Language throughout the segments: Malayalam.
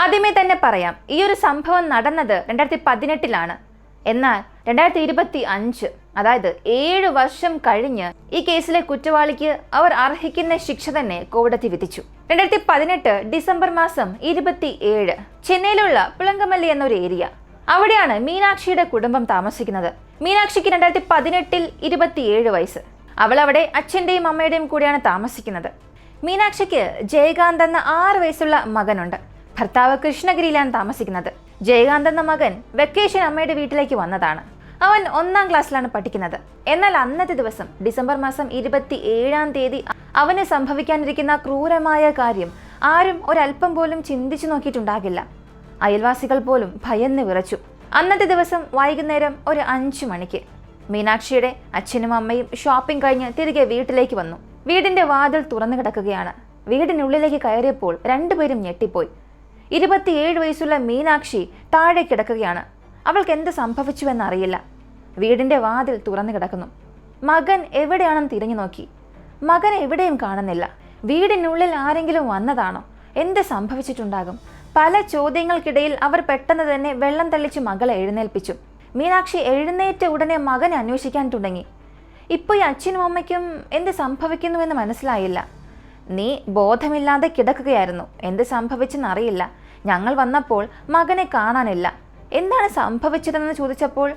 ആദ്യമേ തന്നെ പറയാം, ഈ ഒരു സംഭവം നടന്നത് 2018 എന്നാൽ 2025, അതായത് 7 വർഷം കഴിഞ്ഞ് ഈ കേസിലെ കുറ്റവാളിക്ക് അവർ അർഹിക്കുന്ന ശിക്ഷ തന്നെ കോടതി വിധിച്ചു. 2018 ഡിസംബർ മാസം 27 ചെന്നൈയിലുള്ള പുളങ്കമല്ലി എന്നൊരു ഏരിയ, അവിടെയാണ് മീനാക്ഷിയുടെ കുടുംബം താമസിക്കുന്നത്. മീനാക്ഷിക്ക് 2018 27 വയസ്സ്. അവൾ അവിടെ അച്ഛൻ്റെയും അമ്മയുടെയും കൂടെയാണ് താമസിക്കുന്നത്. മീനാക്ഷിക്ക് ജയകാന്ത് എന്ന 6 വയസ്സുള്ള മകനുണ്ട്. ഭർത്താവ് കൃഷ്ണഗിരിയിലാണ് താമസിക്കുന്നത്. ജയകാന്ത് എന്ന മകൻ വെക്കേഷൻ അമ്മയുടെ വീട്ടിലേക്ക് വന്നതാണ്. അവൻ 1ാം ക്ലാസ്സിലാണ് പഠിക്കുന്നത്. എന്നാൽ അന്നത്തെ ദിവസം ഡിസംബർ മാസം 27 അവന് സംഭവിക്കാനിരിക്കുന്ന ക്രൂരമായ കാര്യം ആരും ഒരല്പം പോലും ചിന്തിച്ചു നോക്കിയിട്ടുണ്ടാകില്ല. അയൽവാസികൾ പോലും ഭയന്ന് വിറച്ചു. അന്നത്തെ ദിവസം വൈകുന്നേരം ഒരു 5 മണിക്ക് മീനാക്ഷിയുടെ അച്ഛനും അമ്മയും ഷോപ്പിംഗ് കഴിഞ്ഞ് തിരികെ വീട്ടിലേക്ക് വന്നു. വീടിന്റെ വാതിൽ തുറന്നു കിടക്കുകയാണ്. വീടിനുള്ളിലേക്ക് കയറിയപ്പോൾ രണ്ടുപേരും ഞെട്ടിപ്പോയി. 27 വയസ്സുള്ള മീനാക്ഷി താഴെ കിടക്കുകയാണ്. അവൾക്ക് എന്ത് സംഭവിച്ചുവെന്നറിയില്ല. വീടിന്റെ വാതിൽ തുറന്നു കിടക്കുന്നു. മകൻ എവിടെയാണെന്ന് തിരിഞ്ഞു നോക്കി. മകൻ എവിടെയും കാണുന്നില്ല. വീടിനുള്ളിൽ ആരെങ്കിലും വന്നതാണോ? എന്ത് സംഭവിച്ചിട്ടുണ്ടാകും? പല ചോദ്യങ്ങൾക്കിടയിൽ അവർ പെട്ടെന്ന് തന്നെ വെള്ളം തള്ളിച്ച് മകളെ എഴുന്നേൽപ്പിച്ചു. മീനാക്ഷി എഴുന്നേറ്റ ഉടനെ മകനെ അന്വേഷിക്കാൻ തുടങ്ങി. ഇപ്പോൾ ഈ അച്ഛനും അമ്മയ്ക്കും എന്ത് സംഭവിക്കുന്നുവെന്ന് മനസ്സിലായില്ല. നീ ബോധമില്ലാതെ കിടക്കുകയായിരുന്നു, എന്ത് സംഭവിച്ചെന്നറിയില്ല. ഞങ്ങൾ വന്നപ്പോൾ മകനെ കാണാനില്ല. എന്താണ് സംഭവിച്ചതെന്ന് ചോദിച്ചപ്പോൾ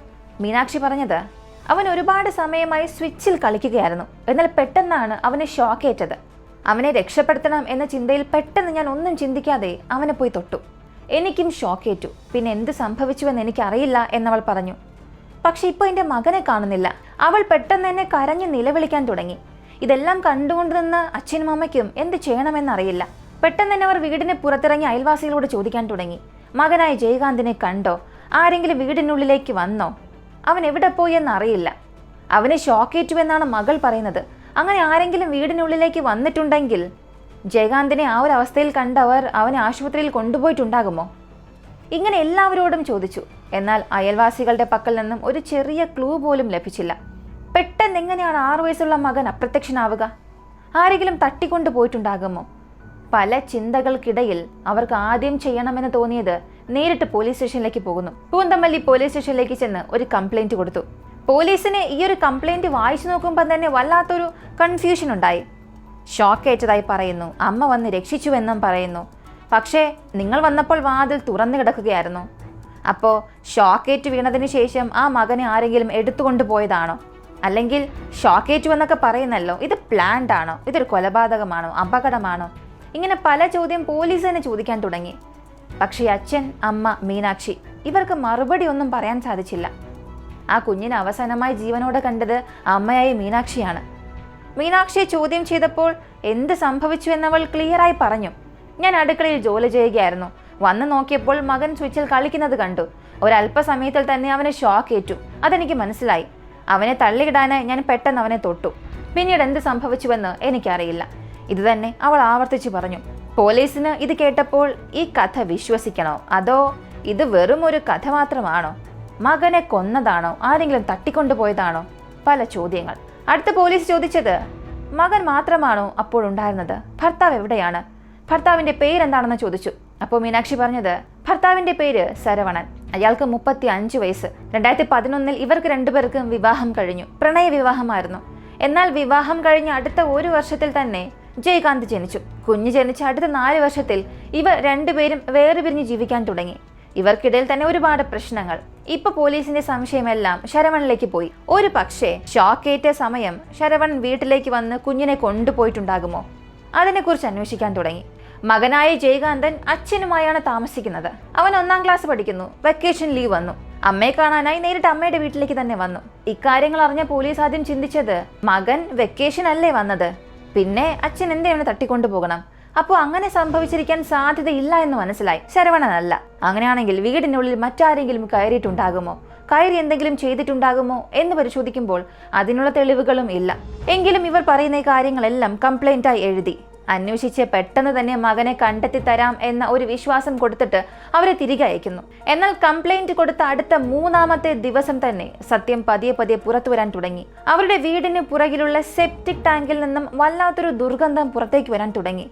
മീനാക്ഷി പറഞ്ഞത്, അവൻ ഒരുപാട് സമയമായി സ്വിച്ചിൽ കളിക്കുകയായിരുന്നു. എന്നാൽ പെട്ടെന്നാണ് അവന് ഷോക്കേറ്റത്. അവനെ രക്ഷപ്പെടുത്തണം എന്ന ചിന്തയിൽ പെട്ടെന്ന് ഞാൻ ഒന്നും ചിന്തിക്കാതെ അവനെ പോയി തൊട്ടു. എനിക്കും ഷോക്കേറ്റു. പിന്നെ എന്ത് സംഭവിച്ചുവെന്ന് എനിക്കറിയില്ല എന്നവൾ പറഞ്ഞു. പക്ഷെ ഇപ്പോൾ എൻ്റെ മകനെ കാണുന്നില്ല. അവൾ പെട്ടെന്ന് എന്നെ കരഞ്ഞ് നിലവിളിക്കാൻ തുടങ്ങി. ഇതെല്ലാം കണ്ടുകൊണ്ട് നിന്ന് അച്ഛനും അമ്മയ്ക്കും എന്ത് ചെയ്യണമെന്നറിയില്ല. പെട്ടെന്ന് തന്നെ അവർ വീടിന് പുറത്തിറങ്ങി അയൽവാസികളോട് ചോദിക്കാൻ തുടങ്ങി, മകനായ ജയകാന്തിനെ കണ്ടോ? ആരെങ്കിലും വീടിനുള്ളിലേക്ക് വന്നോ? അവൻ എവിടെ പോയി എന്നറിയില്ല. അവന് ഷോക്കേറ്റു എന്നാണ് മകൾ പറയുന്നത്. അങ്ങനെ ആരെങ്കിലും വീടിനുള്ളിലേക്ക് വന്നിട്ടുണ്ടെങ്കിൽ ജയകാന്തിനെ ആ ഒരു അവസ്ഥയിൽ കണ്ടവർ അവനെ ആശുപത്രിയിൽ കൊണ്ടുപോയിട്ടുണ്ടാകുമോ? ഇങ്ങനെ എല്ലാവരോടും ചോദിച്ചു. എന്നാൽ അയൽവാസികളുടെ പക്കൽ നിന്നും ഒരു ചെറിയ ക്ലൂ പോലും ലഭിച്ചില്ല. പെട്ടെന്ന് എങ്ങനെയാണ് 6 വയസ്സുള്ള മകൻ അപ്രത്യക്ഷനാവുക? ആരെങ്കിലും തട്ടിക്കൊണ്ടു പോയിട്ടുണ്ടാകുമോ? പല ചിന്തകൾക്കിടയിൽ അവർക്ക് ആദ്യം ചെയ്യണമെന്ന് തോന്നിയത് നേരിട്ട് പോലീസ് സ്റ്റേഷനിലേക്ക് പോകുന്നു. പൂന്തമല്ലി പോലീസ് സ്റ്റേഷനിലേക്ക് ചെന്ന് ഒരു കംപ്ലൈന്റ് കൊടുത്തു. പോലീസിന് ഈ ഒരു കംപ്ലൈന്റ് വായിച്ചു നോക്കുമ്പോൾ തന്നെ വല്ലാത്തൊരു കൺഫ്യൂഷൻ ഉണ്ടായി. ഷോക്കേറ്റതായി പറയുന്നു, അമ്മ വന്ന് രക്ഷിച്ചുവെന്നും പറയുന്നു. പക്ഷേ നിങ്ങൾ വന്നപ്പോൾ വാതിൽ തുറന്നു കിടക്കുകയായിരുന്നു. അപ്പോൾ ഷോക്കേറ്റ് വീണതിന് ശേഷം ആ മകനെ ആരെങ്കിലും എടുത്തുകൊണ്ട് പോയതാണോ? അല്ലെങ്കിൽ ഷോക്കേറ്റു എന്നൊക്കെ പറയുന്നല്ലോ, ഇത് പ്ലാൻഡ് ആണോ? ഇതൊരു കൊലപാതകമാണോ? അപകടമാണോ? ഇങ്ങനെ പല ചോദ്യം പോലീസ് തന്നെ ചോദിക്കാൻ തുടങ്ങി. പക്ഷേ അച്ഛൻ, അമ്മ, മീനാക്ഷി ഇവർക്ക് മറുപടി ഒന്നും പറയാൻ സാധിച്ചില്ല. ആ കുഞ്ഞിനെ അവസാനമായി ജീവനോടെ കണ്ടത് അമ്മയായ മീനാക്ഷിയാണ്. മീനാക്ഷിയെ ചോദ്യം ചെയ്തപ്പോൾ എന്ത് സംഭവിച്ചു എന്നവൾ ക്ലിയറായി പറഞ്ഞു. ഞാൻ അടുക്കളയിൽ ജോലി ചെയ്യുകയായിരുന്നു. വന്ന് നോക്കിയപ്പോൾ മകൻ സ്വിച്ചിൽ കളിക്കുന്നത് കണ്ടു. ഒരല്പസമയത്തിൽ തന്നെ അവന് ഷോക്കേറ്റു. അതെനിക്ക് മനസ്സിലായി. അവനെ തള്ളിയിടാനായി ഞാൻ പെട്ടെന്ന് അവനെ തൊട്ടു. പിന്നീട് എന്ത് സംഭവിച്ചുവെന്ന് എനിക്കറിയില്ല. ഇത് തന്നെ അവൾ ആവർത്തിച്ചു പറഞ്ഞു. പോലീസിന് ഇത് കേട്ടപ്പോൾ ഈ കഥ വിശ്വസിക്കണോ, അതോ ഇത് വെറും ഒരു കഥ മാത്രമാണോ? മകനെ കൊന്നതാണോ? ആരെങ്കിലും തട്ടിക്കൊണ്ടുപോയതാണോ? പല ചോദ്യങ്ങൾ. അടുത്ത പോലീസ് ചോദിച്ചത്, മകൻ മാത്രമാണോ അപ്പോഴുണ്ടായിരുന്നത്? ഭർത്താവ് എവിടെയാണ്? ഭർത്താവിന്റെ പേരെന്താണെന്ന് ചോദിച്ചു. അപ്പോൾ മീനാക്ഷി പറഞ്ഞത്, ഭർത്താവിന്റെ പേര് ശരവണൻ. അയാൾക്ക് 35 വയസ്സ്. 2011 ഇവർക്ക് രണ്ടുപേർക്കും വിവാഹം കഴിഞ്ഞു. പ്രണയ വിവാഹമായിരുന്നു. എന്നാൽ വിവാഹം കഴിഞ്ഞ അടുത്ത 1 വർഷത്തിൽ തന്നെ ജയകാന്ത് ജനിച്ചു. കുഞ്ഞ് ജനിച്ച അടുത്ത 4 വർഷത്തിൽ ഇവർ രണ്ടുപേരും വേറെ പിരിഞ്ഞ് ജീവിക്കാൻ തുടങ്ങി. ഇവർക്കിടയിൽ തന്നെ ഒരുപാട് പ്രശ്നങ്ങൾ. ഇപ്പൊ പോലീസിന്റെ സംശയമെല്ലാം ശരവണിലേക്ക് പോയി. ഒരു പക്ഷേ ഷോക്കേറ്റ സമയം ശരവൺ വീട്ടിലേക്ക് വന്ന് കുഞ്ഞിനെ കൊണ്ടുപോയിട്ടുണ്ടാകുമോ? അതിനെക്കുറിച്ച് അന്വേഷിക്കാൻ തുടങ്ങി. മകനായ ജയകാന്തൻ അച്ഛനുമായാണ് താമസിക്കുന്നത്. അവൻ 1ാം ക്ലാസ് പഠിക്കുന്നു. വെക്കേഷൻ ലീവ് വന്നു. അമ്മയെ കാണാനായി നേരിട്ട് അമ്മയുടെ വീട്ടിലേക്ക് തന്നെ വന്നു. ഇക്കാര്യങ്ങൾ അറിഞ്ഞ പോലീസ് ആദ്യം ചിന്തിച്ചത്, മകൻ വെക്കേഷൻ അല്ലേ വന്നത്, പിന്നെ അച്ഛൻ എന്തിനാണ് തട്ടിക്കൊണ്ടുപോകണം? അപ്പോൾ അങ്ങനെ സംഭവിച്ചിരിക്കാൻ സാധ്യതയില്ല എന്ന് മനസ്സിലായി. ശരവണനല്ല. അങ്ങനെയാണെങ്കിൽ വീടിനുള്ളിൽ മറ്റാരെങ്കിലും കയറിയിട്ടുണ്ടാകുമോ? കയറി എന്തെങ്കിലും ചെയ്തിട്ടുണ്ടാകുമോ എന്ന് പരിശോധിക്കുമ്പോൾ അതിനുള്ള തെളിവുകളും ഇല്ല. എങ്കിലും ഇവർ പറയുന്ന കാര്യങ്ങളെല്ലാം കംപ്ലൈന്റായി എഴുതി അന്വേഷിച്ച് പെട്ടെന്ന് തന്നെ മകനെ കണ്ടെത്തി തരാം എന്ന ഒരു വിശ്വാസം കൊടുത്തിട്ട് അവരെ തിരികെ അയക്കുന്നു. എന്നാൽ കംപ്ലൈന്റ് കൊടുത്ത അടുത്ത 3ാമത്തെ ദിവസം തന്നെ സത്യം പതിയെ പുറത്തു വരാൻ തുടങ്ങി. അവരുടെ വീടിന് പുറകിലുള്ള സെപ്റ്റിക് ടാങ്കിൽ നിന്നും വല്ലാത്തൊരു ദുർഗന്ധം പുറത്തേക്ക് വരാൻ തുടങ്ങി.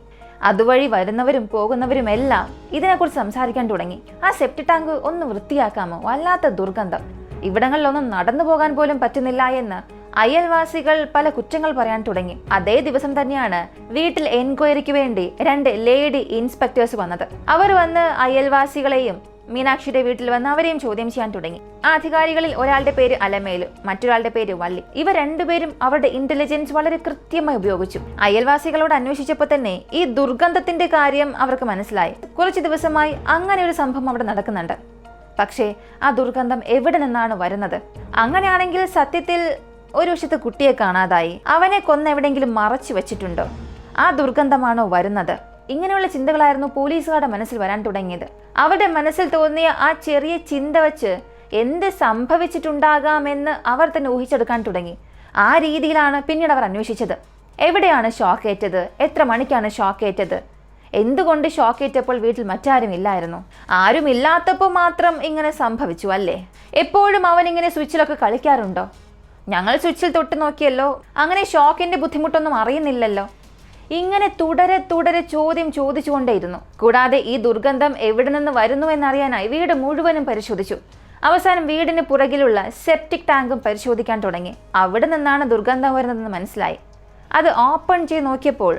അതുവഴി വരുന്നവരും പോകുന്നവരും എല്ലാം ഇതിനെക്കുറിച്ച് സംസാരിക്കാൻ തുടങ്ങി. ആ സെപ്റ്റി ടാങ്ക് ഒന്ന് വൃത്തിയാക്കാമോ, വല്ലാത്ത ദുർഗന്ധം, ഇവിടങ്ങളിലൊന്നും നടന്നു പോകാൻ പോലും പറ്റുന്നില്ല എന്ന് അയൽവാസികൾ പല കുറ്റങ്ങൾ പറയാൻ തുടങ്ങി. അതേ ദിവസം തന്നെയാണ് വീട്ടിൽ എൻക്വയറിക്ക് വേണ്ടി 2 ലേഡി ഇൻസ്പെക്ടേഴ്സ് വന്നത്. അവർ വന്ന് അയൽവാസികളെയും മീനാക്ഷിയുടെ വീട്ടിൽ വന്ന് അവരെയും ചോദ്യം ചെയ്യാൻ തുടങ്ങി. ആ അധികാരികളിൽ ഒരാളുടെ പേര് അലമേലു, മറ്റൊരാളുടെ പേര് വള്ളി. ഇവർ രണ്ടുപേരും അവരുടെ ഇന്റലിജൻസ് വളരെ കൃത്യമായി ഉപയോഗിച്ചു. അയൽവാസികളോട് അന്വേഷിച്ചപ്പോൾ തന്നെ ഈ ദുർഗന്ധത്തിന്റെ കാര്യം അവർക്ക് മനസ്സിലായി. കുറച്ച് ദിവസമായി അങ്ങനെ ഒരു സംഭവം അവിടെ നടക്കുന്നുണ്ട്. പക്ഷേ ആ ദുർഗന്ധം എവിടെ നിന്നാണ് വരുന്നത്? അങ്ങനെയാണെങ്കിൽ സത്യത്തിൽ ഒരു വശത്ത് കുട്ടിയെ കാണാതായി, അവനെ കൊന്നെവിടെയെങ്കിലും മറച്ചു വെച്ചിട്ടുണ്ടോ? ആ ദുർഗന്ധമാണോ വരുന്നത്? ഇങ്ങനെയുള്ള ചിന്തകളായിരുന്നു പോലീസുകാരുടെ മനസ്സിൽ വരാൻ തുടങ്ങിയത്. അവരുടെ മനസ്സിൽ തോന്നിയ ആ ചെറിയ ചിന്ത വെച്ച് എന്ത് സംഭവിച്ചിട്ടുണ്ടാകാമെന്ന് അവർ തന്നെ ഊഹിച്ചെടുക്കാൻ തുടങ്ങി. ആ രീതിയിലാണ് പിന്നീട് അവർ അന്വേഷിച്ചത്. എവിടെയാണ് ഷോക്കേറ്റത്? എത്ര മണിക്കാണ് ഷോക്കേറ്റത്? എന്തുകൊണ്ട് ഷോക്കേറ്റപ്പോൾ വീട്ടിൽ മറ്റാരും ഇല്ലായിരുന്നു? ആരും ഇല്ലാത്തപ്പോൾ മാത്രം ഇങ്ങനെ സംഭവിച്ചു അല്ലേ? എപ്പോഴും അവൻ ഇങ്ങനെ സ്വിച്ചിലൊക്കെ കളിക്കാറുണ്ടോ? ഞങ്ങൾ സ്വിച്ചിൽ തൊട്ട് നോക്കിയല്ലോ, അങ്ങനെ ഷോക്കിന്റെ ബുദ്ധിമുട്ടൊന്നും അറിയുന്നില്ലല്ലോ. ഇങ്ങനെ തുടരെ ചോദ്യം ചോദിച്ചുകൊണ്ടേയിരുന്നു. കൂടാതെ ഈ ദുർഗന്ധം എവിടെ നിന്ന് വരുന്നു എന്നറിയാനായി വീട് മുഴുവനും പരിശോധിച്ചു. അവസാനം വീടിന് പുറകിലുള്ള സെപ്റ്റിക് ടാങ്കും പരിശോധിക്കാൻ തുടങ്ങി. അവിടെ നിന്നാണ് ദുർഗന്ധം വരുന്നതെന്ന് മനസ്സിലായി. അത് ഓപ്പൺ ചെയ്ത് നോക്കിയപ്പോൾ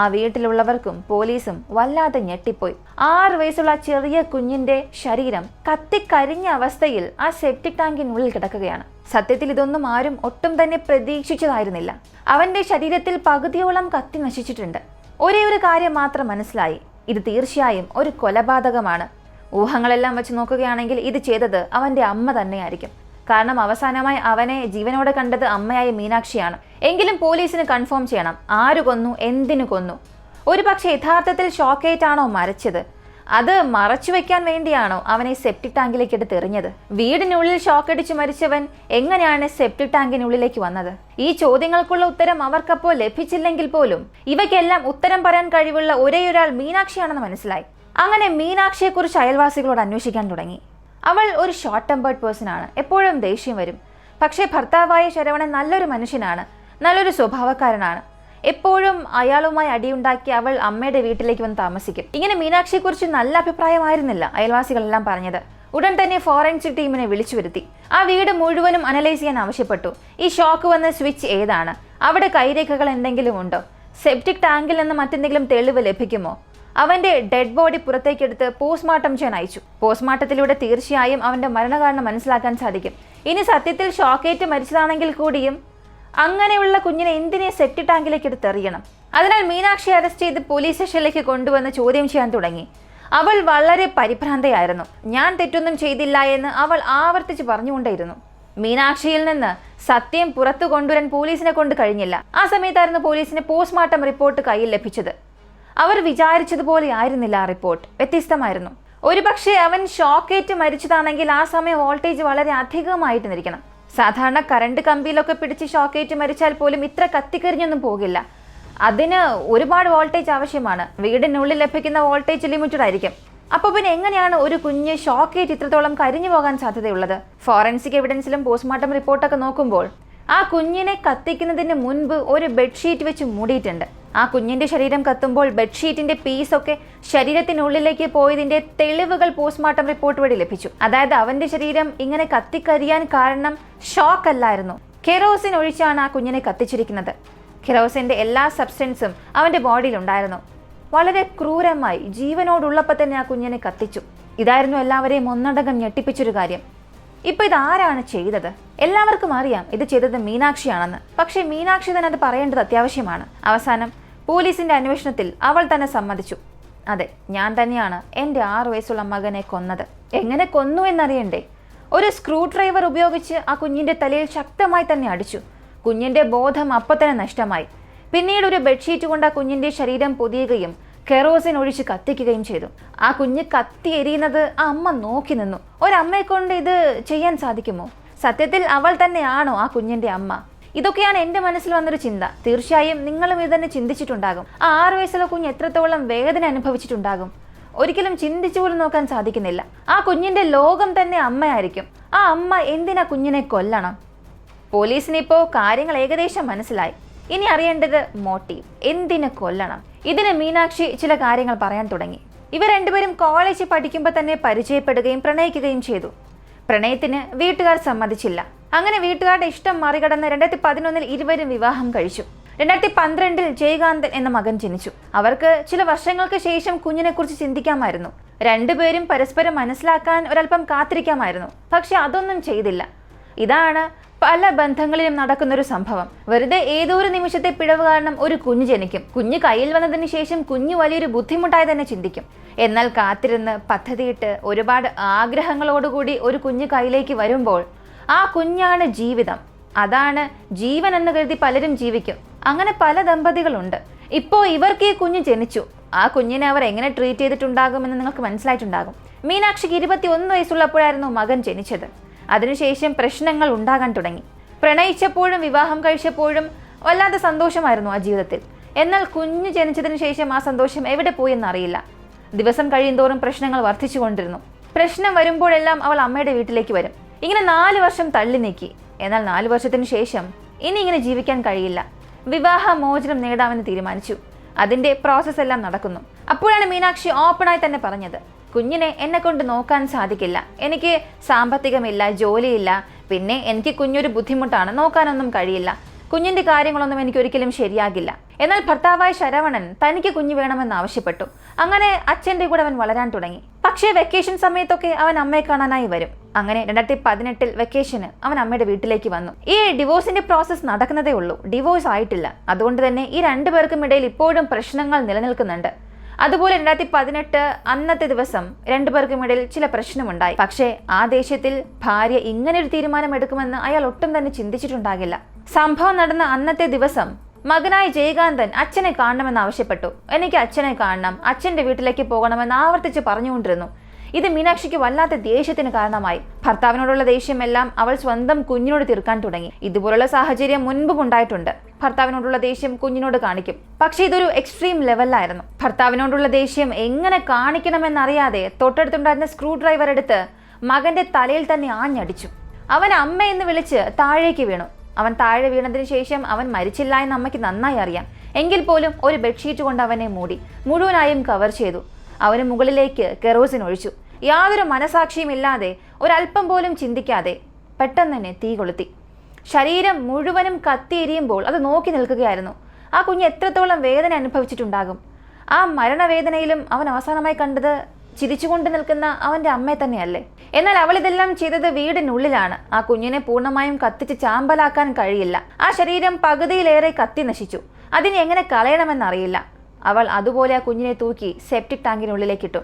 ആ വീട്ടിലുള്ളവർക്കും പോലീസും വല്ലാതെ ഞെട്ടിപ്പോയി. 6 വയസ്സുള്ള ചെറിയ കുഞ്ഞിന്റെ ശരീരം കത്തിക്കരിഞ്ഞ അവസ്ഥയിൽ ആ സെപ്റ്റിക് ടാങ്കിനുള്ളിൽ കിടക്കുകയാണ്. സത്യത്തിൽ ഇതൊന്നും ആരും ഒട്ടും തന്നെ പ്രതീക്ഷിച്ചതായിരുന്നില്ല. അവന്റെ ശരീരത്തിൽ പകുതിയോളം കത്തി നശിച്ചിട്ടുണ്ട്. ഒരേ ഒരു കാര്യം മാത്രം മനസ്സിലായി, ഇത് തീർച്ചയായും ഒരു കൊലപാതകമാണ്. ഊഹങ്ങളെല്ലാം വെച്ച് നോക്കുകയാണെങ്കിൽ ഇത് ചെയ്തത് അവന്റെ അമ്മ തന്നെയായിരിക്കും. കാരണം അവസാനമായി അവനെ ജീവനോടെ കണ്ടത് അമ്മയായ മീനാക്ഷിയാണ്. എങ്കിലും പോലീസിന് കൺഫേം ചെയ്യണം, ആര് കൊന്നു, എന്തിനു കൊന്നു. ഒരുപക്ഷെ യഥാർത്ഥത്തിൽ ഷോക്കേറ്റ് ആണോ മരിച്ചത്? അത് മറച്ചു വെക്കാൻ വേണ്ടിയാണോ അവനെ സെപ്റ്റിക് ടാങ്കിലേക്ക് എടുത്ത് എറിഞ്ഞത്? വീടിനുള്ളിൽ ഷോക്കടിച്ച് മരിച്ചവൻ എങ്ങനെയാണ് സെപ്റ്റിക് ടാങ്കിനുള്ളിലേക്ക് വന്നത്? ഈ ചോദ്യങ്ങൾക്കുള്ള ഉത്തരം അവർക്കപ്പോൾ ലഭിച്ചില്ലെങ്കിൽ പോലും ഇവയ്ക്കെല്ലാം ഉത്തരം പറയാൻ കഴിവുള്ള ഒരേയൊരാൾ മീനാക്ഷിയാണെന്ന് മനസ്സിലായി. അങ്ങനെ മീനാക്ഷിയെക്കുറിച്ച് അയൽവാസികളോട് അന്വേഷിക്കാൻ തുടങ്ങി. അവൾ ഒരു ഷോർട്ട് ടെമ്പേർഡ് പേഴ്സൺ ആണ്, എപ്പോഴും ദേഷ്യം വരും. പക്ഷേ ഭർത്താവായ ശരവണൻ നല്ലൊരു മനുഷ്യനാണ്, നല്ലൊരു സ്വഭാവക്കാരനാണ്. എപ്പോഴും അയാളുമായി അടിയുണ്ടാക്കി അവൾ അമ്മയുടെ വീട്ടിലേക്ക് വന്ന് താമസിക്കും. ഇങ്ങനെ മീനാക്ഷിയെക്കുറിച്ച് നല്ല അഭിപ്രായമായിരുന്നില്ല അയൽവാസികളെല്ലാം പറഞ്ഞത്. ഉടൻ തന്നെ ഫോറൻസിക് ടീമിനെ വിളിച്ചു വരുത്തി. ആ വീട് മുഴുവനും അനലൈസ് ചെയ്യാൻ ആവശ്യപ്പെട്ടു. ഈ ഷോക്ക് വന്ന സ്വിച്ച് ഏതാണ്? അവിടെ കൈരേഖകൾ എന്തെങ്കിലും ഉണ്ടോ? സെപ്റ്റിക് ടാങ്കിൽ നിന്ന് മറ്റെന്തെങ്കിലും തെളിവ് ലഭിക്കുമോ? അവന്റെ ഡെഡ് ബോഡി പുറത്തേക്കെടുത്ത് പോസ്റ്റ്മോർട്ടം ചെയ്യാൻ അയച്ചു. പോസ്റ്റ്മോർട്ടത്തിലൂടെ തീർച്ചയായും അവന്റെ മരണകാരണം മനസ്സിലാക്കാൻ സാധിക്കും. ഇനി സത്യത്തിൽ ഷോക്കേറ്റ് മരിച്ചതാണെങ്കിൽ കൂടിയും അങ്ങനെയുള്ള കുഞ്ഞിനെ എന്തിനെ സെപ്റ്റിക് ടാങ്കിലേക്ക് എടുത്തെറിയണം? അതിനാൽ മീനാക്ഷി അറസ്റ്റ് ചെയ്ത് പോലീസ് സ്റ്റേഷനിലേക്ക് കൊണ്ടുവന്ന് ചോദ്യം ചെയ്യാൻ തുടങ്ങി. അവൾ വളരെ പരിഭ്രാന്തയായിരുന്നു. ഞാൻ തെറ്റൊന്നും ചെയ്തില്ല എന്ന് അവൾ ആവർത്തിച്ച് പറഞ്ഞുകൊണ്ടേയിരുന്നു. മീനാക്ഷിയിൽ നിന്ന് സത്യം പുറത്തു കൊണ്ടുവരാൻ പോലീസിനെ കൊണ്ട് കഴിഞ്ഞില്ല. ആ സമയത്തായിരുന്നു പോലീസിന് പോസ്റ്റ്മോർട്ടം റിപ്പോർട്ട് കയ്യിൽ ലഭിച്ചത്. അവർ വിചാരിച്ചതുപോലെ ആയിരുന്നില്ല ആ റിപ്പോർട്ട്, വ്യത്യസ്തമായിരുന്നു. ഒരുപക്ഷെ അവൻ ഷോക്കേറ്റ് മരിച്ചതാണെങ്കിൽ ആ സമയം വോൾട്ടേജ് വളരെ അധികമായിട്ടിരിക്കണം. സാധാരണ കറണ്ട് കമ്പിയിലൊക്കെ പിടിച്ച് ഷോക്കേറ്റ് മരിച്ചാൽ പോലും ഇത്ര കത്തിക്കരിഞ്ഞൊന്നും പോകില്ല. അതിന് ഒരുപാട് വോൾട്ടേജ് ആവശ്യമാണ്. വീടിനുള്ളിൽ ലഭിക്കുന്ന വോൾട്ടേജ് ലിമിറ്റഡ് ആയിരിക്കും. അപ്പോൾ പിന്നെ എങ്ങനെയാണ് ഒരു കുഞ്ഞ് ഷോക്കേറ്റ് ഇത്രത്തോളം കരിഞ്ഞു പോകാൻ സാധ്യതയുള്ളത്? ഫോറൻസിക് എവിഡൻസിലും പോസ്റ്റ്മോർട്ടം റിപ്പോർട്ടൊക്കെ നോക്കുമ്പോൾ ആ കുഞ്ഞിനെ കത്തിക്കുന്നതിന് മുൻപ് ഒരു ബെഡ്ഷീറ്റ് വെച്ച് മൂടിയിട്ടുണ്ട്. ആ കുഞ്ഞിന്റെ ശരീരം കത്തുമ്പോൾ ബെഡ്ഷീറ്റിന്റെ പീസൊക്കെ ശരീരത്തിനുള്ളിലേക്ക് പോയതിന്റെ തെളിവുകൾ പോസ്റ്റ്മോർട്ടം റിപ്പോർട്ട് വഴി ലഭിച്ചു. അതായത് അവന്റെ ശരീരം ഇങ്ങനെ കത്തിക്കരിയാൻ കാരണം ഷോക്ക് അല്ലായിരുന്നു, കെറോസിൻ ഒഴിച്ചാണ് ആ കുഞ്ഞിനെ കത്തിച്ചിരിക്കുന്നത്. കെറോസിന്റെ എല്ലാ സബ്സ്റ്റൻസും അവന്റെ ബോഡിയിൽ ഉണ്ടായിരുന്നു. വളരെ ക്രൂരമായി ജീവനോടുള്ളപ്പോൾ തന്നെ ആ കുഞ്ഞിനെ കത്തിച്ചു. ഇതായിരുന്നു എല്ലാവരെയും ഒന്നടങ്കം ഞെട്ടിപ്പിച്ചൊരു കാര്യം. ഇപ്പൊ ഇതാരാണ് ചെയ്തത്? എല്ലാവർക്കും അറിയാം ഇത് ചെയ്തത് മീനാക്ഷിയാണെന്ന്. പക്ഷെ മീനാക്ഷി തന്നെ അത് പറയേണ്ടത് അത്യാവശ്യമാണ്. അവസാനം പോലീസിന്റെ അന്വേഷണത്തിൽ അവൾ തന്നെ സമ്മതിച്ചു, അതെ, ഞാൻ തന്നെയാണ് എൻ്റെ 6 വയസ്സുള്ള മകനെ കൊന്നത്. എങ്ങനെ കൊന്നു എന്നറിയണ്ടേ? ഒരു സ്ക്രൂ ഡ്രൈവർ ഉപയോഗിച്ച് ആ കുഞ്ഞിന്റെ തലയിൽ ശക്തമായി തന്നെ അടിച്ചു. കുഞ്ഞിന്റെ ബോധം അപ്പം തന്നെ നഷ്ടമായി. പിന്നീട് ഒരു ബെഡ്ഷീറ്റ് കൊണ്ട് ആ കുഞ്ഞിന്റെ ശരീരം പൊതിയുകയും കെറോസിൻ ഒഴിച്ച് കത്തിക്കുകയും ചെയ്തു. ആ കുഞ്ഞ് കത്തി എരിയുന്നത് ആ അമ്മ നോക്കി നിന്നു. ഒരമ്മയെ കൊണ്ട് ഇത് ചെയ്യാൻ സാധിക്കുമോ? സത്യത്തിൽ അവൾ തന്നെയാണോ ആ കുഞ്ഞിന്റെ അമ്മ? ഇതൊക്കെയാണ് എൻ്റെ മനസ്സിൽ വന്നൊരു ചിന്ത. തീർച്ചയായും നിങ്ങളും ഇത് തന്നെ ചിന്തിച്ചിട്ടുണ്ടാകും. ആ 6 വയസ്സുള്ള കുഞ്ഞ് എത്രത്തോളം വേദന അനുഭവിച്ചിട്ടുണ്ടാകും? ഒരിക്കലും ചിന്തിച്ചു പോലും നോക്കാൻ സാധിക്കുന്നില്ല. ആ കുഞ്ഞിന്റെ ലോകം തന്നെ അമ്മയായിരിക്കും. ആ അമ്മ എന്തിനാ കുഞ്ഞിനെ കൊല്ലണം? പോലീസിനിപ്പോൾ കാര്യങ്ങൾ ഏകദേശം മനസ്സിലായി. ഇനി അറിയേണ്ടത് മോട്ടീവ്, എന്തിനു കൊല്ലണം? ഇതിന് മീനാക്ഷി ചില കാര്യങ്ങൾ പറയാൻ തുടങ്ങി. ഇവർ രണ്ടുപേരും കോളേജിൽ പഠിക്കുമ്പോൾ തന്നെ പരിചയപ്പെടുകയും പ്രണയിക്കുകയും ചെയ്തു. പ്രണയത്തിന് വീട്ടുകാർ സമ്മതിച്ചില്ല. അങ്ങനെ വീട്ടുകാരുടെ ഇഷ്ടം മറികടന്ന് 2011 ഇരുവരും വിവാഹം കഴിച്ചു. 2012 ജയകാന്തൻ എന്ന മകൻ ജനിച്ചു. അവർക്ക് ചില വർഷങ്ങൾക്ക് ശേഷം കുഞ്ഞിനെ കുറിച്ച് ചിന്തിക്കാമായിരുന്നു. രണ്ടുപേരും പരസ്പരം മനസ്സിലാക്കാൻ ഒരല്പം കാത്തിരിക്കാമായിരുന്നു. പക്ഷെ അതൊന്നും ചെയ്തില്ല. ഇതാണ് പല ബന്ധങ്ങളിലും നടക്കുന്നൊരു സംഭവം. വെറുതെ ഏതോ ഒരു നിമിഷത്തെ പിഴവ് കാരണം ഒരു കുഞ്ഞ് ജനിക്കും. കുഞ്ഞ് കയ്യിൽ വന്നതിന് ശേഷം കുഞ്ഞ് വലിയൊരു ബുദ്ധിമുട്ടായി തന്നെ ചിന്തിക്കും. എന്നാൽ കാത്തിരുന്ന് പദ്ധതിയിട്ട് ഒരുപാട് ആഗ്രഹങ്ങളോടുകൂടി ഒരു കുഞ്ഞ് കയ്യിലേക്ക് വരുമ്പോൾ ആ കുഞ്ഞാണ് ജീവിതം. അതാണ് ജീവൻ എന്ന് കരുതി പലരും ജീവിക്കും. അങ്ങനെ പല ദമ്പതികളുണ്ട്. ഇപ്പോൾ ഇവർക്ക് ഈ കുഞ്ഞ് ജനിച്ചു. ആ കുഞ്ഞിനെ അവർ എങ്ങനെ ട്രീറ്റ് ചെയ്തിട്ടുണ്ടാകുമെന്ന് നിങ്ങൾക്ക് മനസ്സിലായിട്ടുണ്ടാകും. മീനാക്ഷിക്ക് 21 വയസ്സുള്ളപ്പോഴായിരുന്നു മകൻ ജനിച്ചത്. അതിനുശേഷം പ്രശ്നങ്ങൾ ഉണ്ടാകാൻ തുടങ്ങി. പ്രണയിച്ചപ്പോഴും വിവാഹം കഴിച്ചപ്പോഴും വല്ലാതെ സന്തോഷമായിരുന്നു ആ ജീവിതത്തിൽ. എന്നാൽ കുഞ്ഞ് ജനിച്ചതിന് ശേഷം ആ സന്തോഷം എവിടെ പോയി എന്നറിയില്ല. ദിവസം കഴിയുന്തോറും പ്രശ്നങ്ങൾ വർദ്ധിച്ചുകൊണ്ടിരുന്നു. പ്രശ്നം വരുമ്പോഴെല്ലാം അവൾ അമ്മയുടെ വീട്ടിലേക്ക് വരും. ഇങ്ങനെ 4 വർഷം തള്ളി നീക്കി. എന്നാൽ 4 വർഷത്തിന് ശേഷം ഇനി ഇങ്ങനെ ജീവിക്കാൻ കഴിയില്ല. വിവാഹ മോചനം നേടാമെന്ന് തീരുമാനിച്ചു. അതിന്റെ പ്രോസസ് എല്ലാം നടക്കുന്നു. അപ്പോഴാണ് മീനാക്ഷി ഓപ്പണായി തന്നെ പറഞ്ഞത്, കുഞ്ഞിനെ എന്നെ കൊണ്ട് നോക്കാൻ സാധിക്കില്ല, എനിക്ക് സാമ്പത്തികമില്ല, ജോലിയില്ല, പിന്നെ എനിക്ക് കുഞ്ഞൊരു ബുദ്ധിമുട്ടാണ്, നോക്കാനൊന്നും കഴിയില്ല, കുഞ്ഞിന്റെ കാര്യങ്ങളൊന്നും എനിക്ക് ഒരിക്കലും ശരിയാകില്ല. എന്നാൽ ഭർത്താവായ ശരവണൻ തനിക്ക് കുഞ്ഞ് വേണമെന്ന് ആവശ്യപ്പെട്ടു. അങ്ങനെ അച്ഛൻ്റെ കൂടെ അവൻ വളരാൻ തുടങ്ങി. പക്ഷേ വെക്കേഷൻ സമയത്തൊക്കെ അവൻ അമ്മയെ കാണാനായി വരും. അങ്ങനെ 2018 വെക്കേഷന് അവൻ അമ്മയുടെ വീട്ടിലേക്ക് വന്നു. ഈ ഡിവോഴ്സിന്റെ പ്രോസസ് നടക്കുന്നതേ ഉള്ളൂ, ഡിവോഴ്സ് ആയിട്ടില്ല. അതുകൊണ്ട് തന്നെ ഈ രണ്ടുപേർക്കും ഇടയിൽ ഇപ്പോഴും പ്രശ്നങ്ങൾ നിലനിൽക്കുന്നുണ്ട്. അതുപോലെ 2018 അന്നത്തെ ദിവസം രണ്ടുപേർക്കും ഇടയിൽ ചില പ്രശ്നമുണ്ടായി. പക്ഷേ ആ ദേഷ്യത്തിൽ ഭാര്യ ഇങ്ങനൊരു തീരുമാനം എടുക്കുമെന്ന് അയാൾ ഒട്ടും തന്നെ ചിന്തിച്ചിട്ടുണ്ടാകില്ല. സംഭവം നടന്ന അന്നത്തെ ദിവസം മകനായ ജയകാന്തൻ അച്ഛനെ കാണണമെന്ന് ആവശ്യപ്പെട്ടു. എനിക്ക് അച്ഛനെ കാണണം, അച്ഛൻ്റെ വീട്ടിലേക്ക് പോകണമെന്ന് ആവർത്തിച്ച് പറഞ്ഞുകൊണ്ടിരുന്നു. ഇത് മീനാക്ഷിക്ക് വല്ലാത്ത ദേഷ്യത്തിന് കാരണമായി. ഭർത്താവിനോടുള്ള ദേഷ്യമെല്ലാം അവൾ സ്വന്തം കുഞ്ഞിനോട് തീർക്കാൻ തുടങ്ങി. ഇതുപോലുള്ള സാഹചര്യം മുൻപും ഉണ്ടായിട്ടുണ്ട്. ഭർത്താവിനോടുള്ള ദേഷ്യം കുഞ്ഞിനോട് കാണിക്കും. പക്ഷേ ഇതൊരു എക്സ്ട്രീം ലെവലിലായിരുന്നു. ഭർത്താവിനോടുള്ള ദേഷ്യം എങ്ങനെ കാണിക്കണമെന്നറിയാതെ തൊട്ടടുത്തുണ്ടായിരുന്ന സ്ക്രൂ ഡ്രൈവർ എടുത്ത് മകന്റെ തലയിൽ തന്നെ ആഞ്ഞടിച്ചു. അവൻ അമ്മ എന്ന് വിളിച്ച് താഴേക്ക് വീണു. അവൻ താഴെ വീണതിന് ശേഷം അവൻ മരിച്ചില്ല എന്ന് അമ്മയ്ക്ക് നന്നായി അറിയാം. എങ്കിൽ പോലും ഒരു ബെഡ്ഷീറ്റ് കൊണ്ട് അവനെ മൂടി മുഴുവനായും കവർ ചെയ്തു. അവന് മുകളിലേക്ക് കെറോസിൻ ഒഴിച്ചു. യാതൊരു മനസാക്ഷിയും ഇല്ലാതെ, ഒരല്പം പോലും ചിന്തിക്കാതെ പെട്ടെന്ന് തന്നെ തീ കൊളുത്തി. ശരീരം മുഴുവനും കത്തിയെരിയുമ്പോൾ അത് നോക്കി നിൽക്കുകയായിരുന്നു. ആ കുഞ്ഞ് എത്രത്തോളം വേദന അനുഭവിച്ചിട്ടുണ്ടാകും. ആ മരണവേദനയിലും അവൻ അവസാനമായി കണ്ടത് ചിരിച്ചുകൊണ്ട് നിൽക്കുന്ന അവൻ്റെ അമ്മയെ തന്നെയല്ലേ. എന്നാൽ അവൾ ഇതെല്ലാം ചെയ്തത് വീടിനുള്ളിലാണ്. ആ കുഞ്ഞിനെ പൂർണ്ണമായും കത്തിച്ച് ചാമ്പലാക്കാൻ കഴിയില്ല. ആ ശരീരം പകുതിയിലേറെ കത്തി നശിച്ചു. അതിനെ എങ്ങനെ കളയണമെന്നറിയില്ല. അവൾ അതുപോലെ ആ കുഞ്ഞിനെ തൂക്കി സെപ്റ്റിക് ടാങ്കിനുള്ളിലേക്കിട്ടു.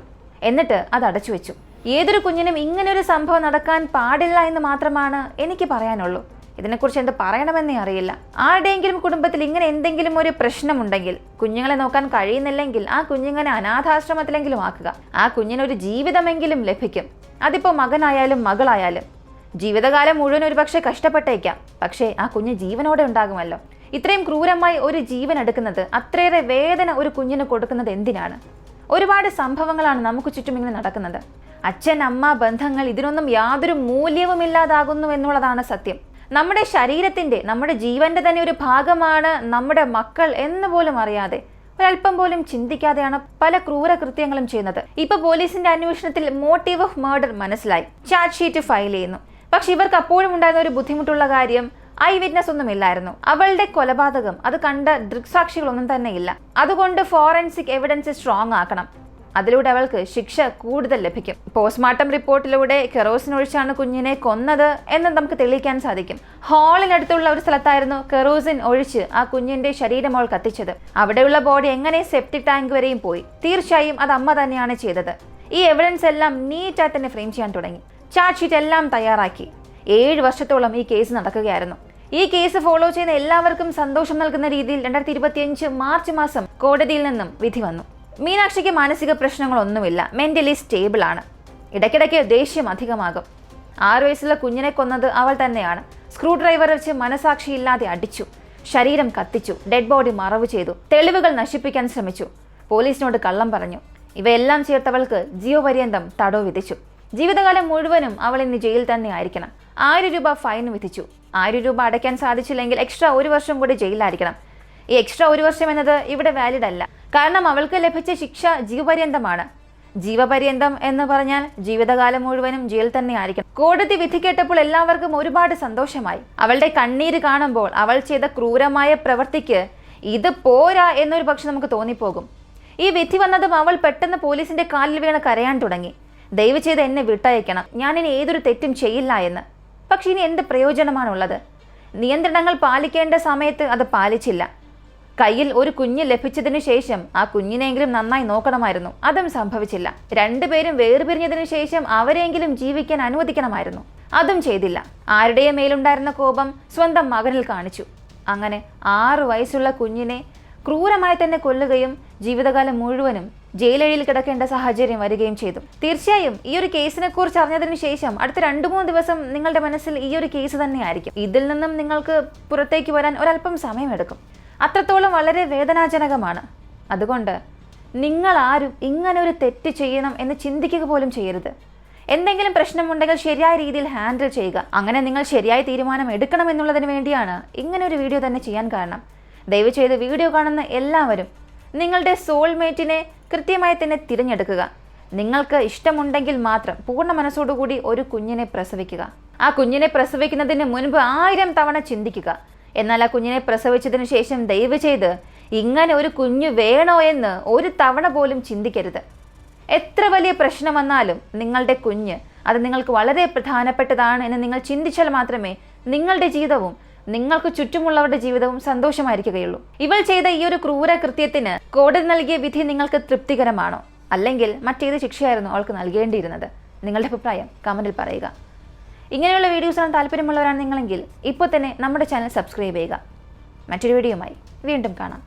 എന്നിട്ട് അത് അടച്ചു വെച്ചു. ഏതൊരു കുഞ്ഞിനും ഇങ്ങനൊരു സംഭവം നടക്കാൻ പാടില്ല എന്ന് മാത്രമാണ് എനിക്ക് പറയാനുള്ളൂ. ഇതിനെക്കുറിച്ച് എന്ത് പറയണമെന്നേ അറിയില്ല. ആരുടെയെങ്കിലും കുടുംബത്തിൽ ഇങ്ങനെ എന്തെങ്കിലും ഒരു പ്രശ്നമുണ്ടെങ്കിൽ, കുഞ്ഞുങ്ങളെ നോക്കാൻ കഴിയുന്നില്ലെങ്കിൽ ആ കുഞ്ഞുങ്ങളെ അനാഥാശ്രമത്തിലെങ്കിലും ആക്കുക. ആ കുഞ്ഞിനൊരു ജീവിതമെങ്കിലും ലഭിക്കും. അതിപ്പോൾ മകനായാലും മകളായാലും. ജീവിതകാലം മുഴുവൻ ഒരു പക്ഷേ കഷ്ടപ്പെട്ടേക്കാം, പക്ഷേ ആ കുഞ്ഞ് ജീവനോടെ ഉണ്ടാകുമല്ലോ. ഇത്രയും ക്രൂരമായി ഒരു ജീവൻ എടുക്കുന്നത്, അത്രയേറെ വേദന ഒരു കുഞ്ഞിന് കൊടുക്കുന്നത് എന്തിനാണ്? ഒരുപാട് സംഭവങ്ങളാണ് നമുക്ക് ചുറ്റും ഇങ്ങനെ നടക്കുന്നത്. അച്ഛൻ അമ്മ ബന്ധങ്ങൾ ഇതിനൊന്നും യാതൊരു മൂല്യവുമില്ലാതാകുന്നു എന്നുള്ളതാണ് സത്യം. നമ്മുടെ ശരീരത്തിൻ്റെ, നമ്മുടെ ജീവന്റെ തന്നെ ഒരു ഭാഗമാണ് നമ്മുടെ മക്കൾ എന്ന് പോലും അറിയാതെ, ഒരല്പം പോലും ചിന്തിക്കാതെയാണ് പല ക്രൂര കൃത്യങ്ങളും ചെയ്യുന്നത്. ഇപ്പൊ പോലീസിന്റെ അന്വേഷണത്തിൽ മോട്ടീവ് ഓഫ് മർഡർ മനസ്സിലായി. ചാർജ് ഷീറ്റ് ഫയൽ ചെയ്യുന്നു. പക്ഷെ ഇവർക്ക് അപ്പോഴും ഉണ്ടായിരുന്ന ഒരു ബുദ്ധിമുട്ടുള്ള കാര്യം, ഐ വിറ്റ്നസ് ഒന്നും ഇല്ലായിരുന്നു. അവളുടെ കൊലപാതകം അത് കണ്ട ദൃക്സാക്ഷികളൊന്നും തന്നെ ഇല്ല. അതുകൊണ്ട് ഫോറൻസിക് എവിഡൻസ് സ്ട്രോങ് ആക്കണം. അതിലൂടെ അവൾക്ക് ശിക്ഷ കൂടുതൽ ലഭിക്കും. പോസ്റ്റ്മോർട്ടം റിപ്പോർട്ടിലൂടെ കെറോസിൻ ഒഴിച്ചാണ് കുഞ്ഞിനെ കൊന്നത് എന്ന് നമുക്ക് തെളിയിക്കാൻ സാധിക്കും. ഹാളിനടുത്തുള്ള ഒരു സ്ഥലത്തായിരുന്നു കെറോസിൻ ഒഴിച്ച് ആ കുഞ്ഞിന്റെ ശരീരം അവൾ കത്തിച്ചത്. അവിടെയുള്ള ബോഡി എങ്ങനെ സെപ്റ്റിക് ടാങ്ക് വരെയും പോയി? തീർച്ചയായും അത് അമ്മ തന്നെയാണ് ചെയ്തത്. ഈ എവിഡൻസ് എല്ലാം നീറ്റായി തന്നെ ഫ്രെയിം ചെയ്യാൻ തുടങ്ങി. ചാർജ് ഷീറ്റ് എല്ലാം തയ്യാറാക്കി. 7 വർഷത്തോളം ഈ കേസ് നടക്കുകയായിരുന്നു. ഈ കേസ് ഫോളോ ചെയ്യുന്ന എല്ലാവർക്കും സന്തോഷം നൽകുന്ന രീതിയിൽ 2025 മാർച്ച് മാസം കോടതിയിൽ നിന്നും വിധി വന്നു. മീനാക്ഷിക്ക് മാനസിക പ്രശ്നങ്ങളൊന്നുമില്ല, മെന്റലി സ്റ്റേബിൾ ആണ്. ഇടയ്ക്കിടയ്ക്ക് ദേഷ്യം അധികമാകും. 6 വയസ്സുള്ള കുഞ്ഞിനെ കൊന്നത് അവൾ തന്നെയാണ്. സ്ക്രൂ ഡ്രൈവർ വെച്ച് മനസാക്ഷിയില്ലാതെ അടിച്ചു, ശരീരം കത്തിച്ചു, ഡെഡ് ബോഡി മറവ് ചെയ്തു, തെളിവുകൾ നശിപ്പിക്കാൻ ശ്രമിച്ചു, പോലീസിനോട് കള്ളം പറഞ്ഞു. ഇവയെല്ലാം ചേർത്തവൾക്ക് ജീവപര്യന്തം തടവ് വിധിച്ചു. ജീവിതകാലം മുഴുവനും അവൾ ഇന്ന് ജയിലിൽ തന്നെ ആയിരിക്കണം. 1000 രൂപ ഫൈൻ വിധിച്ചു. 1000 രൂപ അടയ്ക്കാൻ സാധിച്ചില്ലെങ്കിൽ എക്സ്ട്രാ 1 വർഷം കൂടി ജയിലിലായിരിക്കണം. ഈ എക്സ്ട്രാ 1 വർഷം എന്നത് ഇവിടെ വാലിഡ് അല്ല. കാരണം അവൾക്ക് ലഭിച്ച ശിക്ഷ ജീവപര്യന്തമാണ്. ജീവപര്യന്തം എന്ന് പറഞ്ഞാൽ ജീവിതകാലം മുഴുവനും ജയിൽ തന്നെ ആയിരിക്കും. കോടതി വിധി കേട്ടപ്പോൾ എല്ലാവർക്കും ഒരുപാട് സന്തോഷമായി. അവളുടെ കണ്ണീര് കാണുമ്പോൾ അവൾ ചെയ്ത ക്രൂരമായ പ്രവൃത്തിക്ക് ഇത് പോരാ എന്നൊരു പക്ഷെ നമുക്ക് തോന്നിപ്പോകും. ഈ വിധി വന്നതും അവൾ പെട്ടെന്ന് പോലീസിന്റെ കാലിൽ വീണ് കരയാൻ തുടങ്ങി. ദയവ് ചെയ്ത് എന്നെ വിട്ടയക്കണം, ഞാനിനി ഏതൊരു തെറ്റും ചെയ്യില്ല എന്ന്. പക്ഷെ ഇനി എന്ത് പ്രയോജനമാണുള്ളത്? നിയന്ത്രണങ്ങൾ പാലിക്കേണ്ട സമയത്ത് അത് പാലിച്ചില്ല. കയ്യിൽ ഒരു കുഞ്ഞ് ലഭിച്ചതിന് ശേഷം ആ കുഞ്ഞിനെങ്കിലും നന്നായി നോക്കണമായിരുന്നു. അതും സംഭവിച്ചില്ല. രണ്ടുപേരും വേർപിരിഞ്ഞതിനു ശേഷം അവരെങ്കിലും ജീവിക്കാൻ അനുവദിക്കണമായിരുന്നു. അതും ചെയ്തില്ല. ആരുടെയും മേലുണ്ടായിരുന്ന കോപം സ്വന്തം മകനിൽ കാണിച്ചു. അങ്ങനെ 6 വയസ്സുള്ള കുഞ്ഞിനെ ക്രൂരമായി തന്നെ കൊല്ലുകയും ജീവിതകാലം മുഴുവനും ജയിലഴിയിൽ കിടക്കേണ്ട സാഹചര്യം വരികയും ചെയ്തു. തീർച്ചയായും ഈ ഒരു കേസിനെ കുറിച്ച് അറിഞ്ഞതിന് ശേഷം അടുത്ത 2-3 ദിവസം നിങ്ങളുടെ മനസ്സിൽ ഈ ഒരു കേസ് തന്നെയായിരിക്കും. ഇതിൽ നിന്നും നിങ്ങൾക്ക് പുറത്തേക്ക് വരാൻ ഒരല്പം സമയമെടുക്കും. അത്രത്തോളം വളരെ വേദനാജനകമാണ്. അതുകൊണ്ട് നിങ്ങൾ ആരും ഇങ്ങനെ ഒരു തെറ്റ് ചെയ്യണം എന്ന് ചിന്തിക്കുക പോലും ചെയ്യരുത്. എന്തെങ്കിലും പ്രശ്നമുണ്ടെങ്കിൽ ശരിയായ രീതിയിൽ ഹാൻഡിൽ ചെയ്യുക. അങ്ങനെ നിങ്ങൾ ശരിയായ തീരുമാനം എടുക്കണം എന്നുള്ളതിന് വേണ്ടിയാണ് ഇങ്ങനെ ഒരു വീഡിയോ തന്നെ ചെയ്യാൻ കാരണം. ദയവ് ചെയ്ത് വീഡിയോ കാണുന്ന എല്ലാവരും നിങ്ങളുടെ സോൾമേറ്റിനെ കൃത്യമായി തന്നെ തിരഞ്ഞെടുക്കുക. നിങ്ങൾക്ക് ഇഷ്ടമുണ്ടെങ്കിൽ മാത്രം പൂർണ്ണ മനസ്സോടുകൂടി ഒരു കുഞ്ഞിനെ പ്രസവിക്കുക. ആ കുഞ്ഞിനെ പ്രസവിക്കുന്നതിന് മുൻപ് 1000 തവണ ചിന്തിക്കുക. എന്നാൽ ആ കുഞ്ഞിനെ പ്രസവിച്ചതിന് ശേഷം ദയവ് ചെയ്ത് ഇങ്ങനെ ഒരു കുഞ്ഞ് വേണോ എന്ന് ഒരു തവണ പോലും ചിന്തിക്കരുത്. എത്ര വലിയ പ്രശ്നം വന്നാലും നിങ്ങളുടെ കുഞ്ഞ് അത് നിങ്ങൾക്ക് വളരെ പ്രധാനപ്പെട്ടതാണ് എന്ന് നിങ്ങൾ ചിന്തിച്ചാൽ മാത്രമേ നിങ്ങളുടെ ജീവിതവും നിങ്ങൾക്ക് ചുറ്റുമുള്ളവരുടെ ജീവിതവും സന്തോഷമായിരിക്കുകയുള്ളൂ. ഇവൾ ചെയ്ത ഈ ഒരു ക്രൂര കൃത്യത്തിന് കോടതി നൽകിയ വിധി നിങ്ങൾക്ക് തൃപ്തികരമാണോ, അല്ലെങ്കിൽ മറ്റേത് ശിക്ഷയായിരുന്നു അവൾക്ക് നൽകേണ്ടിയിരുന്നത്? നിങ്ങളുടെ അഭിപ്രായം കമന്റിൽ പറയുക. ഇങ്ങനെയുള്ള വീഡിയോസ് കാണാൻ താല്പര്യമുള്ളവരാണ് നിങ്ങളെങ്കിൽ ഇപ്പോൾ തന്നെ നമ്മുടെ ചാനൽ സബ്സ്ക്രൈബ് ചെയ്യുക. മറ്റൊരു വീഡിയോയുമായി വീണ്ടും കാണാം.